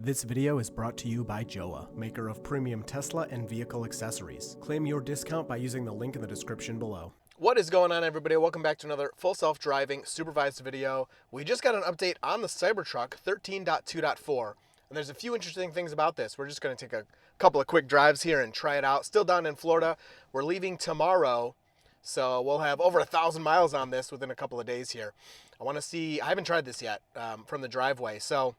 This video is brought to you by Joa, maker of premium Tesla and vehicle accessories. Claim your discount by using the link in the description below. What is going on, everybody? Welcome back to another full self-driving supervised video. We just got an update on the Cybertruck 13.2.4, and there's a few interesting things about this. We're just going to take a couple of quick drives here and try it out. Still down in Florida. We're leaving tomorrow, so we'll have over 1,000 miles on this within a couple of days here. I want to see, I haven't tried this yet from the driveway, so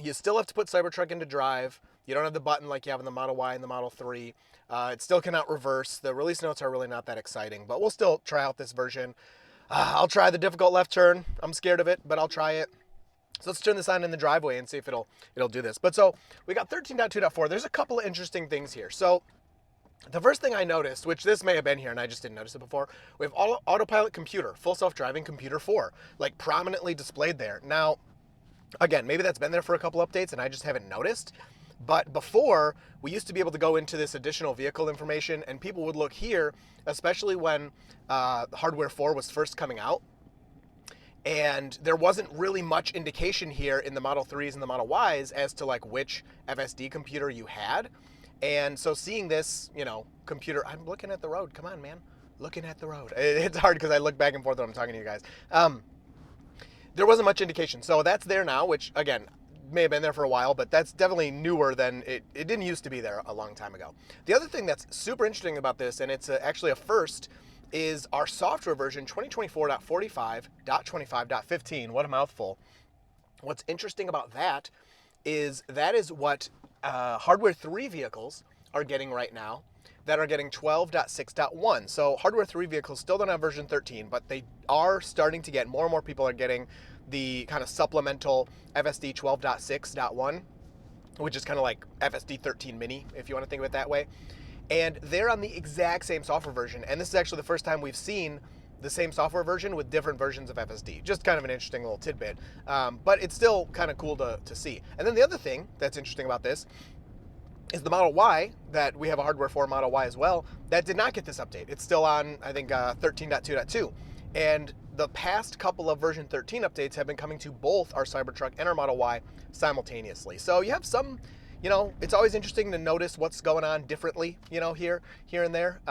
you still have to put Cybertruck into drive. You don't have the button like you have in the Model Y and the Model 3. It still cannot reverse. The release notes are really not that exciting, but we'll still try out this version. I'll try the difficult left turn. I'm scared of it, but I'll try it. So let's turn this on in the driveway and see if it'll do this. But so we got 13.2.4. There's a couple of interesting things here. So the first thing I noticed, which this may have been here and I just didn't notice it before, we have autopilot computer, full self-driving computer 4, like prominently displayed there. Now, again, maybe that's been there for a couple updates and I just haven't noticed. But before, we used to be able to go into this additional vehicle information and people would look here, especially when Hardware 4 was first coming out. And there wasn't really much indication here in the Model 3s and the Model Ys as to like which FSD computer you had. And so seeing this, you know, computer, I'm looking at the road. Come on, man. Looking at the road. It's hard because I look back and forth when I'm talking to you guys. There wasn't much indication. So that's there now, which again, may have been there for a while, but that's definitely newer than it didn't used to be there a long time ago. The other thing that's super interesting about this, and it's actually a first, is our software version 2024.45.25.15. What a mouthful. What's interesting about that is what Hardware 3 vehicles are getting right now that are getting 12.6.1. So Hardware 3 vehicles still don't have version 13, but they are starting to get, more and more people are getting the kind of supplemental FSD 12.6.1, which is kind of like FSD 13 mini, if you want to think of it that way. And they're on the exact same software version. And this is actually the first time we've seen the same software version with different versions of FSD. Just kind of an interesting little tidbit. But it's still kind of cool to see. And then the other thing that's interesting about this is the Model Y, that we have a Hardware 4 Model Y as well, that did not get this update. It's still on, I think, 13.2.2. And the past couple of version 13 updates have been coming to both our Cybertruck and our Model Y simultaneously. So you have some, you know, it's always interesting to notice what's going on differently, you know, here and there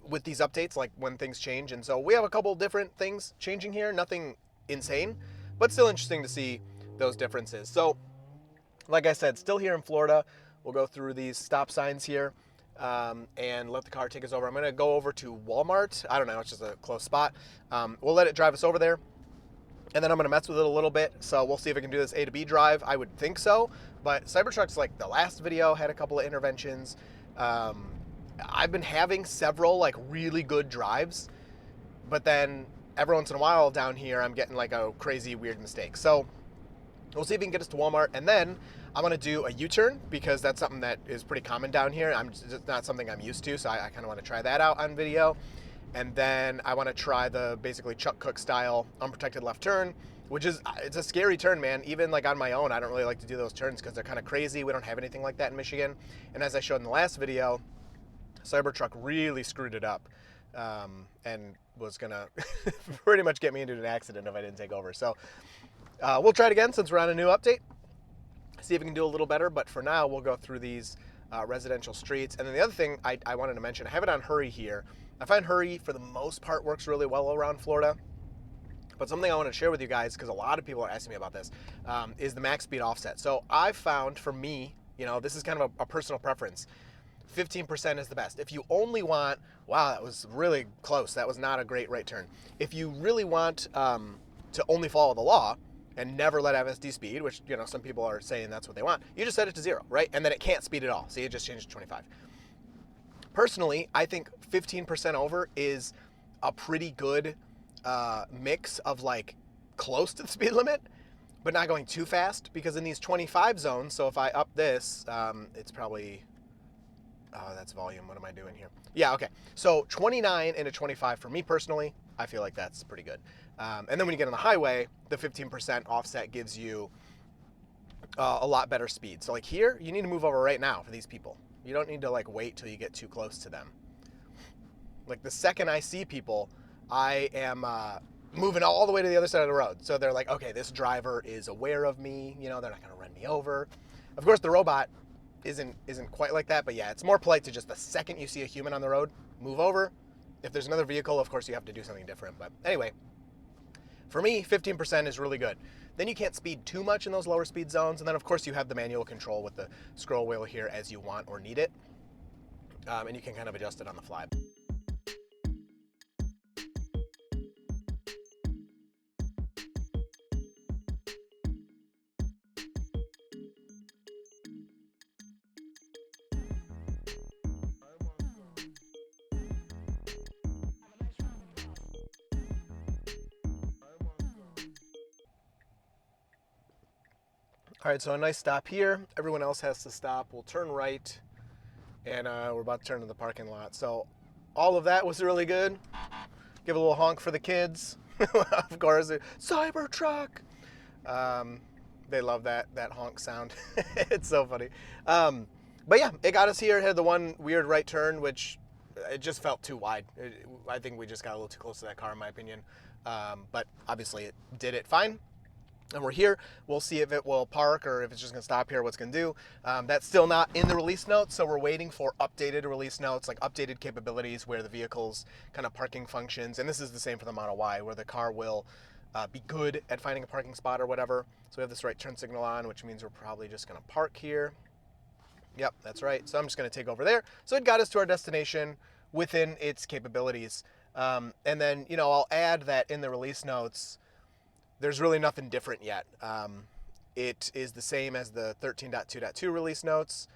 with these updates, like when things change. And so we have a couple different things changing here, nothing insane, but still interesting to see those differences. So like I said, still here in Florida. We'll go through these stop signs here and let the car take us over. I'm going to go over to Walmart. I don't know, it's just a close spot. We'll let it drive us over there, and then I'm going to mess with it a little bit. So we'll see if I can do this A to B drive. I would think so, but Cybertruck's like the last video had a couple of interventions. I've been having several like really good drives, but then every once in a while down here, I'm getting like a crazy weird mistake. So we'll see if we can get us to Walmart, and then I'm going to do a U-turn because that's something that is pretty common down here. It's not something I'm used to, so I kind of want to try that out on video. And then I want to try the basically Chuck Cook style unprotected left turn, which is, it's a scary turn, man. Even like on my own, I don't really like to do those turns because they're kind of crazy. We don't have anything like that in Michigan. And as I showed in the last video, Cybertruck really screwed it up and was going to pretty much get me into an accident if I didn't take over. So we'll try it again since we're on a new update, see if we can do a little better. But for now, we'll go through these residential streets. And then the other thing I wanted to mention, I have it on Hurry here. I find Hurry, for the most part, works really well around Florida. But something I want to share with you guys, because a lot of people are asking me about this, is the max speed offset. So I've found, for me, you know, this is kind of a personal preference. 15% is the best. If you only want, wow, that was really close. That was not a great right turn. If you really want to only follow the law and never let FSD speed, which, you know, some people are saying that's what they want, you just set it to 0, right? And then it can't speed at all. So you just change it to 25. Personally, I think 15% over is a pretty good mix of like close to the speed limit, but not going too fast, because in these 25 zones, so if I up this, it's probably, oh, that's volume. What am I doing here? Yeah, okay. So 29 into 25 for me personally, I feel like that's pretty good. And then when you get on the highway, the 15% offset gives you a lot better speed. So like here, you need to move over right now for these people. You don't need to like wait till you get too close to them. Like the second I see people, I am moving all the way to the other side of the road. So they're like, okay, this driver is aware of me. You know, they're not going to run me over. Of course, the robot isn't quite like that, but yeah, it's more polite to just the second you see a human on the road, move over. If there's another vehicle, of course, you have to do something different. But anyway, for me, 15% is really good. Then you can't speed too much in those lower speed zones. And then, of course, you have the manual control with the scroll wheel here as you want or need it. And you can kind of adjust it on the fly. All right, so a nice stop here. Everyone else has to stop. We'll turn right, and we're about to turn to the parking lot. So all of that was really good. Give a little honk for the kids. Of course, Cybertruck. They love that honk sound. It's so funny. But yeah, it got us here. It had the one weird right turn, which it just felt too wide. I think we just got a little too close to that car, in my opinion. But obviously, it did it fine. And we're here. We'll see if it will park or if it's just going to stop here, what's going to do. That's still not in the release notes, so we're waiting for updated release notes, like updated capabilities where the vehicle's kind of parking functions. And this is the same for the Model Y, where the car will be good at finding a parking spot or whatever. So we have this right turn signal on, which means we're probably just going to park here. Yep, that's right. So I'm just going to take over there. So it got us to our destination within its capabilities. And then, you know, I'll add that in the release notes, there's really nothing different yet. It is the same as the 13.2.2 release notes,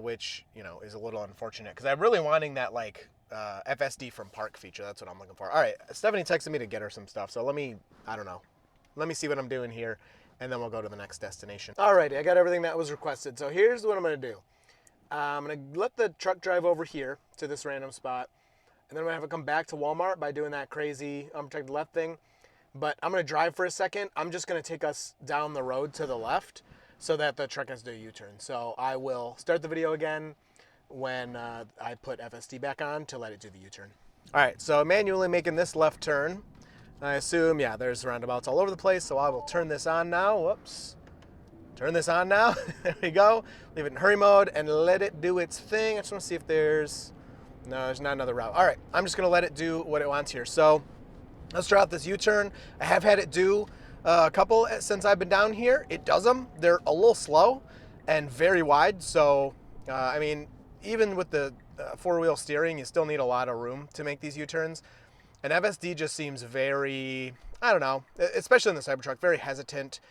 which, you know, is a little unfortunate because I'm really wanting that like FSD from Park feature. That's what I'm looking for. All right, Stephanie texted me to get her some stuff, so let me see what I'm doing here, and then we'll go to the next destination. All righty, I got everything that was requested. So here's what I'm gonna do. I'm gonna let the truck drive over here to this random spot, and then I'm gonna have it come back to Walmart by doing that crazy unprotected left thing. But I'm going to drive for a second. I'm just going to take us down the road to the left so that the truck has to do a U-turn. So I will start the video again when I put FSD back on to let it do the U-turn. All right, so manually making this left turn. I assume, yeah, there's roundabouts all over the place, so I will turn this on now. Whoops. Turn this on now. There we go. Leave it in hurry mode and let it do its thing. I just want to see if there's... No, there's not another route. All right, I'm just going to let it do what it wants here. So let's try out this U-turn. I have had it do a couple since I've been down here. It does them. They're a little slow and very wide. So, I mean, even with the four-wheel steering, you still need a lot of room to make these U-turns. And FSD just seems very, I don't know, especially in the Cybertruck, very hesitant.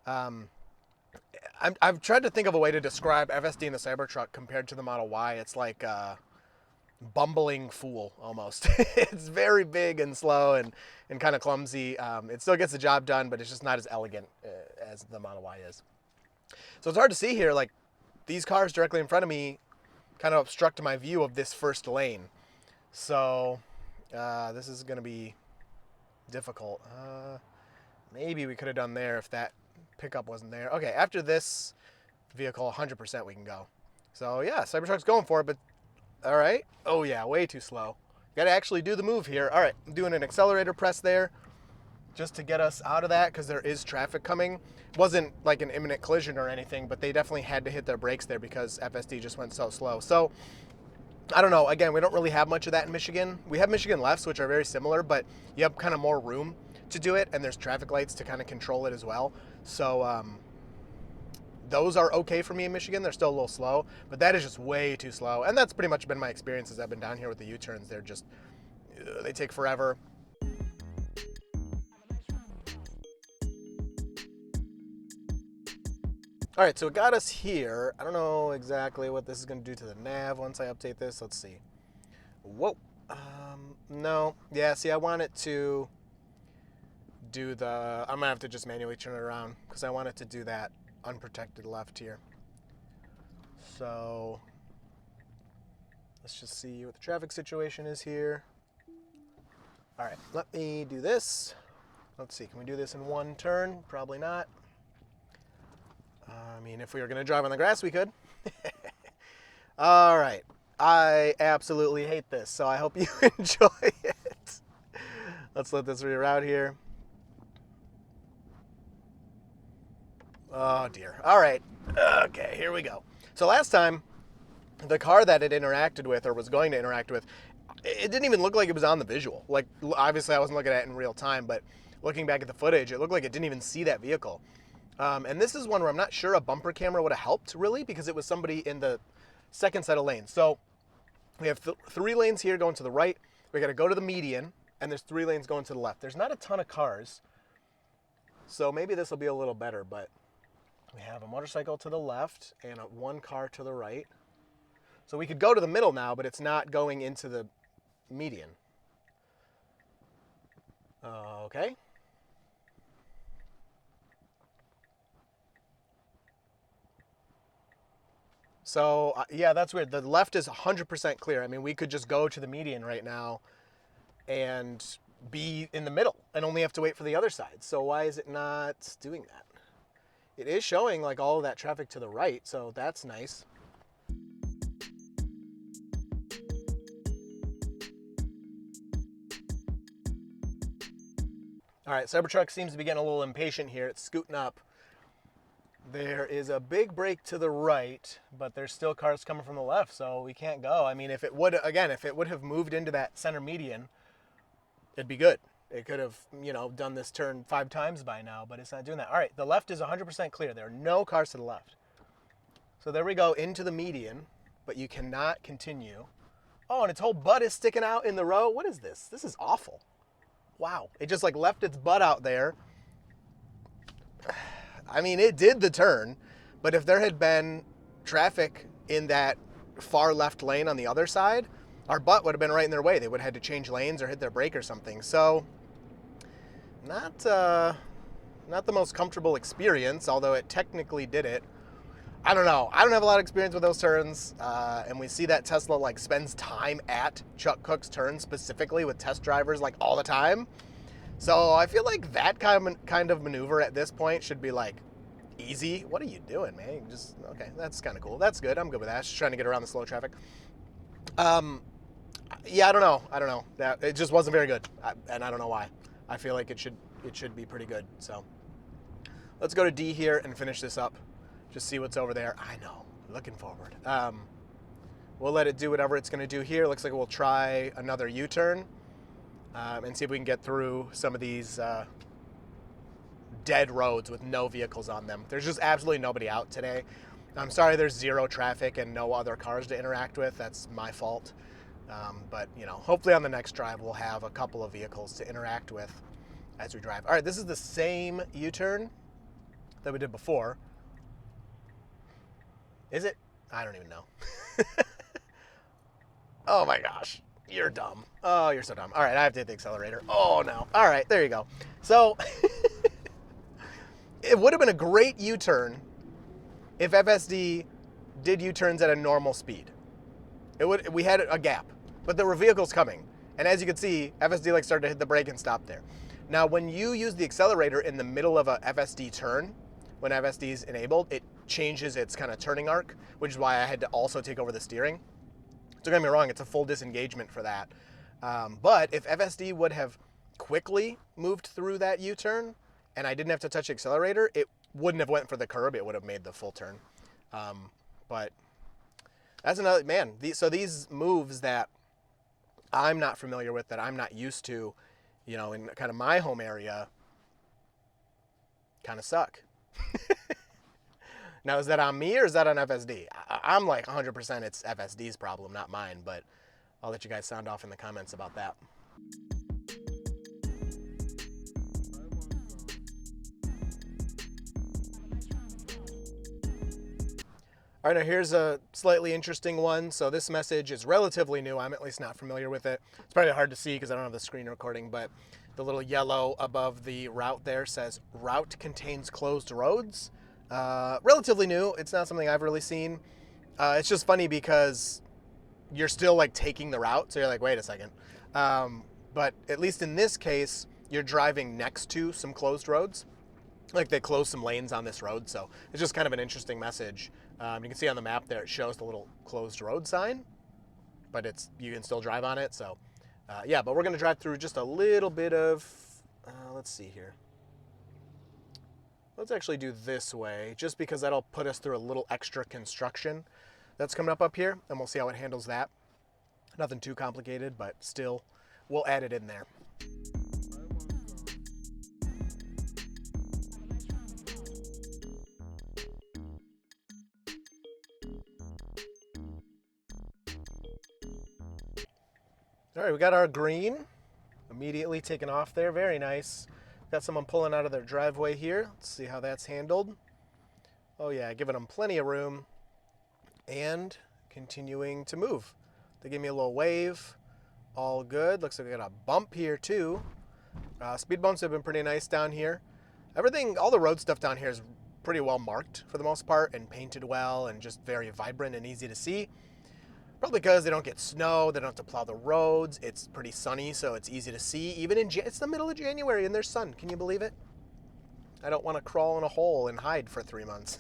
I've tried to think of a way to describe FSD in the Cybertruck compared to the Model Y. It's like bumbling fool almost. It's very big and slow and kind of clumsy. It still gets the job done, but it's just not as elegant as the Model Y is. So it's hard to see here, like these cars directly in front of me kind of obstruct my view of this first lane. So this is going to be difficult. Maybe we could have done there if that pickup wasn't there. Okay, after this vehicle, 100% we can go. So yeah, Cybertruck's going for it, but all right. Oh yeah, way too slow. Got to actually do the move here. All right, I'm doing an accelerator press there just to get us out of that because there is traffic coming. It wasn't like an imminent collision or anything, but they definitely had to hit their brakes there because FSD just went so slow. So I don't know. Again, we don't really have much of that in Michigan. We have Michigan lefts, which are very similar, but you have kind of more room to do it, and there's traffic lights to kind of control it as well. So those are okay for me in Michigan. They're still a little slow, but that is just way too slow. And that's pretty much been my experience as I've been down here with the U-turns. They're just, they take forever. All right, so it got us here. I don't know exactly what this is going to do to the nav once I update this. Let's see. Whoa. No. Yeah, see, I want it to do the... I'm going to have to just manually turn it around because I want it to do that unprotected left here. So let's just see what the traffic situation is here. All right, let me do this. Let's see, can we do this in one turn? Probably not. I mean, if we were going to drive on the grass, we could. All right. I absolutely hate this, so I hope you enjoy it. Let's let this reroute here. Oh dear. All right. Okay, here we go. So last time, the car that it interacted with or was going to interact with, it didn't even look like it was on the visual. Like, obviously I wasn't looking at it in real time, but looking back at the footage, it looked like it didn't even see that vehicle. And this is one where I'm not sure a bumper camera would have helped, really, because it was somebody in the second set of lanes. So we have 3 lanes here going to the right. We got to go to the median, and there's 3 lanes going to the left. There's not a ton of cars, so maybe this will be a little better, but we have a motorcycle to the left and 1 car to the right. So we could go to the middle now, but it's not going into the median. Okay. So, yeah, that's weird. The left is 100% clear. I mean, we could just go to the median right now and be in the middle and only have to wait for the other side. So why is it not doing that? It is showing like all of that traffic to the right, so that's nice. All right, Cybertruck seems to be getting a little impatient here. It's scooting up. There is a big break to the right, but there's still cars coming from the left, so we can't go. I mean, if it would have moved into that center median, it'd be good. It could have, done this turn 5 times by now, but it's not doing that. All right, the left is 100% clear. There are no cars to the left. So there we go into the median, but you cannot continue. Oh, and its whole butt is sticking out in the row. What is this? This is awful. Wow. It just like left its butt out there. I mean, it did the turn, but if there had been traffic in that far left lane on the other side, our butt would have been right in their way. They would have had to change lanes or hit their brake or something. So not the most comfortable experience, although it technically did it. I don't know. I don't have a lot of experience with those turns, and we see that Tesla like spends time at Chuck Cook's turns specifically with test drivers like all the time. So I feel like that kind of maneuver at this point should be like easy. What are you doing, man? Okay, that's kind of cool. That's good. I'm good with that. Just trying to get around the slow traffic. Yeah, I don't know. That it just wasn't very good, and I don't know why. I feel like it should be pretty good. So let's go to D here and finish this up. Just see what's over there. I know. Looking forward. We'll let it do whatever it's going to do here. Looks like we'll try another U-turn and see if we can get through some of these dead roads with no vehicles on them. There's just absolutely nobody out today. I'm sorry there's 0 traffic and no other cars to interact with. That's my fault. But, hopefully on the next drive we'll have a couple of vehicles to interact with as we drive. All right, this is the same U-turn that we did before. Is it? I don't even know. Oh my gosh. You're dumb. Oh, you're so dumb. All right, I have to hit the accelerator. Oh no. All right, there you go. So it would have been a great U-turn if FSD did U-turns at a normal speed. We had a gap, but there were vehicles coming. And as you can see, FSD started to hit the brake and stop there. Now, when you use the accelerator in the middle of a FSD turn, when FSD is enabled, it changes its kind of turning arc, which is why I had to also take over the steering. Don't get me wrong, it's a full disengagement for that. But if FSD would have quickly moved through that U-turn and I didn't have to touch the accelerator, it wouldn't have went for the curb. It would have made the full turn. But that's another, man, so these moves that I'm not familiar with, that I'm not used to, in kind of my home area, kind of suck. Now, is that on me or is that on FSD? I'm like 100% it's FSD's problem, not mine, but I'll let you guys sound off in the comments about that. All right, now here's a slightly interesting one. So this message is relatively new. I'm at least not familiar with it. It's probably hard to see because I don't have the screen recording, but the little yellow above the route there says, "Route contains closed roads." Relatively new. It's not something I've really seen. It's just funny because you're still taking the route, so you're like, wait a second. But at least in this case, you're driving next to some closed roads. They closed some lanes on this road, so it's just kind of an interesting message. You can see on the map there, it shows the little closed road sign, but you can still drive on it, so Yeah, but we're going to drive through just a little bit of, let's see here. Let's actually do this way, just because that'll put us through a little extra construction that's coming up here, and we'll see how it handles that. Nothing too complicated, but still, we'll add it in there. All right, we got our green immediately taken off there. Very nice. Got someone pulling out of their driveway here. Let's see how that's handled. Oh yeah, giving them plenty of room and continuing to move. They give me a little wave. All good. Looks like we got a bump here too. Speed bumps have been pretty nice down here. Everything, all the road stuff down here is pretty well marked for the most part and painted well and just very vibrant and easy to see. Probably because they don't get snow, they don't have to plow the roads. It's pretty sunny, so it's easy to see. Even in it's the middle of January and there's sun. Can you believe it? I don't want to crawl in a hole and hide for 3 months.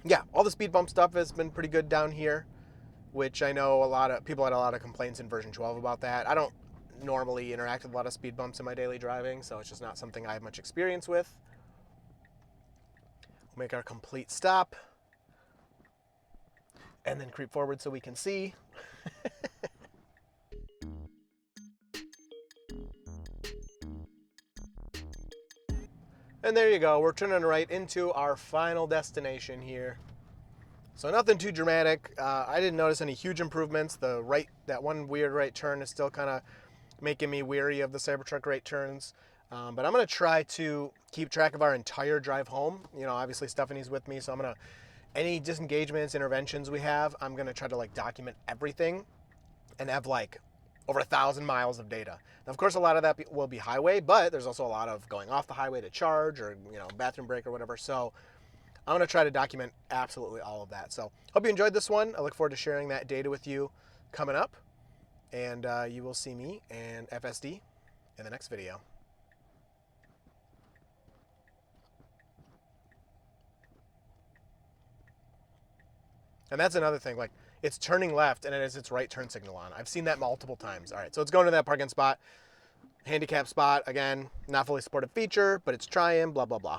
Yeah, all the speed bump stuff has been pretty good down here, which I know a lot of people had a lot of complaints in version 12 about that. I don't normally interact with a lot of speed bumps in my daily driving, so it's just not something I have much experience with. We'll make our complete stop and then creep forward so we can see. And there you go. We're turning right into our final destination here. So nothing too dramatic. I didn't notice any huge improvements. That one weird right turn is still kind of making me weary of the Cybertruck right turns. But I'm going to try to keep track of our entire drive home. You know, obviously Stephanie's with me, so I'm going to, any disengagements, interventions we have, I'm going to try to like document everything and have like over 1,000 miles of data. Now, of course, a lot of that will be highway, but there's also a lot of going off the highway to charge or, you know, bathroom break or whatever. So I'm going to try to document absolutely all of that. So hope you enjoyed this one. I look forward to sharing that data with you coming up. And you will see me and FSD in the next video. And that's another thing, like it's turning left and it has its right turn signal on. I've seen that multiple times. All right, so it's going to that parking spot, handicap spot. Again, not fully supported feature, but it's trying, blah, blah, blah.